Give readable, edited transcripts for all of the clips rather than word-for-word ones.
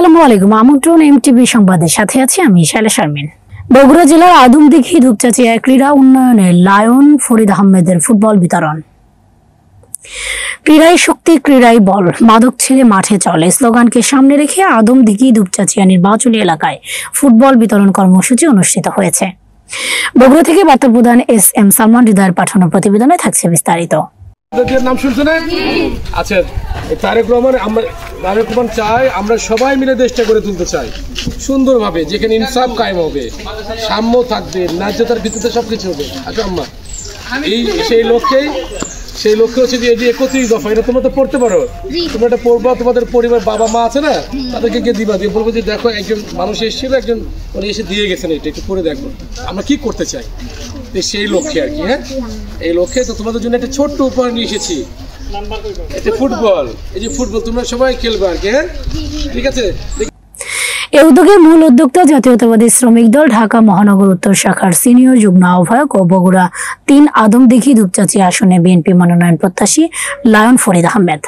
আসসালামু আলাইকুম। আমন্ত্রণ এমটিভি সংবাদের সাথে আছি আমি শাইলা শারমিন। বগুড়া জেলার আদমদীঘি ধূপচাচিয়ায় ক্রীড়া উন্নয়নে লায়ন ফরিদ আহমেদের ফুটবল বিতরণ। ক্রীড়াই শক্তি, ক্রীড়াই বল, মাদক ছেড়ে মাঠে চলে স্লোগানকে সামনে রেখে আদমদীঘি ধূপচাচিয়া নির্বাচনী এলাকায় ফুটবল বিতরণ কর্মসূচি অনুষ্ঠিত হয়েছে। বগুড়া থেকে বার্তা প্রধান এস.এম. সালমান হৃদয়ের পাঠানো প্রতিবেদনে থাকছে বিস্তারিত। নাম শুনছেন? আচ্ছা, তারেক রহমান চাই আমরা সবাই মিলে দেশটা করে তুলতে চাই সুন্দরভাবে, যেখানে ইনসাফ কায়েম হবে, সাম্য থাকবে, ন্যায্যতার ভিত্তিতে সবকিছু হবে। আচ্ছা আম্মা, সেই লক্ষ্যে হচ্ছে যে 31 দফা, এটা তোমরা তো পড়তে পারো, তোমরা এটা পড়বা, তোমাদের পরিবার বাবা মা আছে না, তাদেরকে গিয়ে দিবা, দিয়ে বলবো যে দেখো একজন মানুষ এসেছিল, একজন উনি এসে দিয়ে গেছেন, এটা একটু পড়ে দেখো আমরা কি করতে চাই। সেই লক্ষ্যে আর কি। হ্যাঁ, এই লক্ষ্যে তো তোমাদের জন্য একটা ছোট্ট উপহার নিয়ে এসেছি, এটা ফুটবল। এই যে ফুটবল তোমরা সবাই খেলবে আর কি। হ্যাঁ, ঠিক আছে। এই উদ্যোগের মূল উদ্যোক্তা জাতীয়তাবাদী শ্রমিক দল ঢাকা মহানগর উত্তর শাখার সিনিয়র যুগ্ম আহ্বায়ক ও বগুড়া 3 আদমদীঘি ধূপচাচিয়া আসনে বিএনপি মনোনয়ন প্রত্যাশী লায়ন ফরিদ আহমেদ।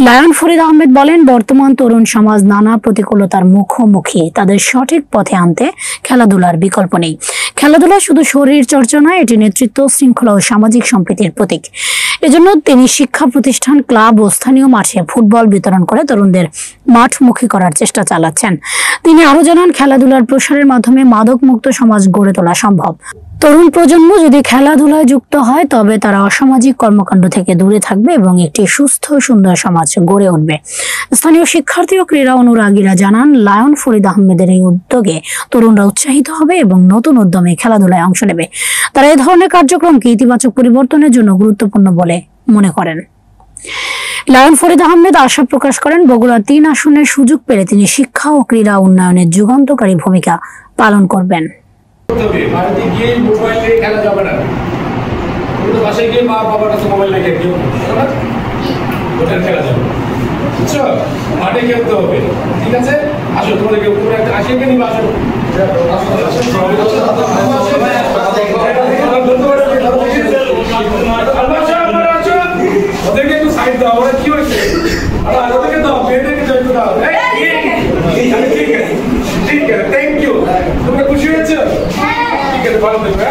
লায়ন ফরিদ আহমেদ বলেন, বর্তমান তরুণ সমাজ নানা প্রতিকূলতার মুখোমুখি, তাদের সঠিক পথে আনতে খেলাধুলার বিকল্প নেই। খেলাধুলা শুধু শরীর চর্চা নয়, এটি নেতৃত্ব, শৃঙ্খলা ও সামাজিক সম্প্রীতির প্রতীক। এজন্য তিনি শিক্ষা প্রতিষ্ঠান, ক্লাব ও স্থানীয় মাঠে ফুটবল বিতরণ করে তরুণদের মাঠমুখী করার চেষ্টা চালাচ্ছেন। তিনি আরো জানান, খেলাধুলার প্রসারের মাধ্যমে মাদক মুক্ত সমাজ গড়ে তোলা সম্ভব। তরুণ প্রজন্ম যদি খেলাধুলায় যুক্ত হয় তবে তারা অসামাজিক কর্মকাণ্ড থেকে দূরে থাকবে এবং একটি সুস্থ সুন্দর সমাজ গড়ে উঠবে। স্থানীয় শিক্ষার্থী ও ক্রীড়া অনুরাগীরা জানান, লায়ন ফরিদ আহমেদের এই উদ্যোগে তরুণরা উৎসাহিত হবে এবং নতুন উদ্যমে খেলাধুলায় অংশ নেবে। তারা এই ধরনের কার্যক্রমকে ইতিবাচক পরিবর্তনের জন্য গুরুত্বপূর্ণ বলে মনে করেন। লায়ন ফরিদ আহমেদ আশা প্রকাশ করেন, বগুড়া 3 আসনের সুযোগ পেলে তিনি শিক্ষা ও ক্রীড়া উন্নয়নের যুগান্তকারী ভূমিকা পালন করবেন। মাঠে খেলতে হবে, ঠিক আছে? আসো, তোমাদেরকে আসিয়ে নিবা, আসো। ওদেরকে একটু সাইড দাও, ওরা কি হয়েছে? ওদেরকে দাও, মেয়েদেরকে একটু দাও। ঠিক আছে, ঠিক আছে, থ্যাংক ইউ। তোমরা খুশি হয়েছো? ঠিক আছে, ভালো থাকবে।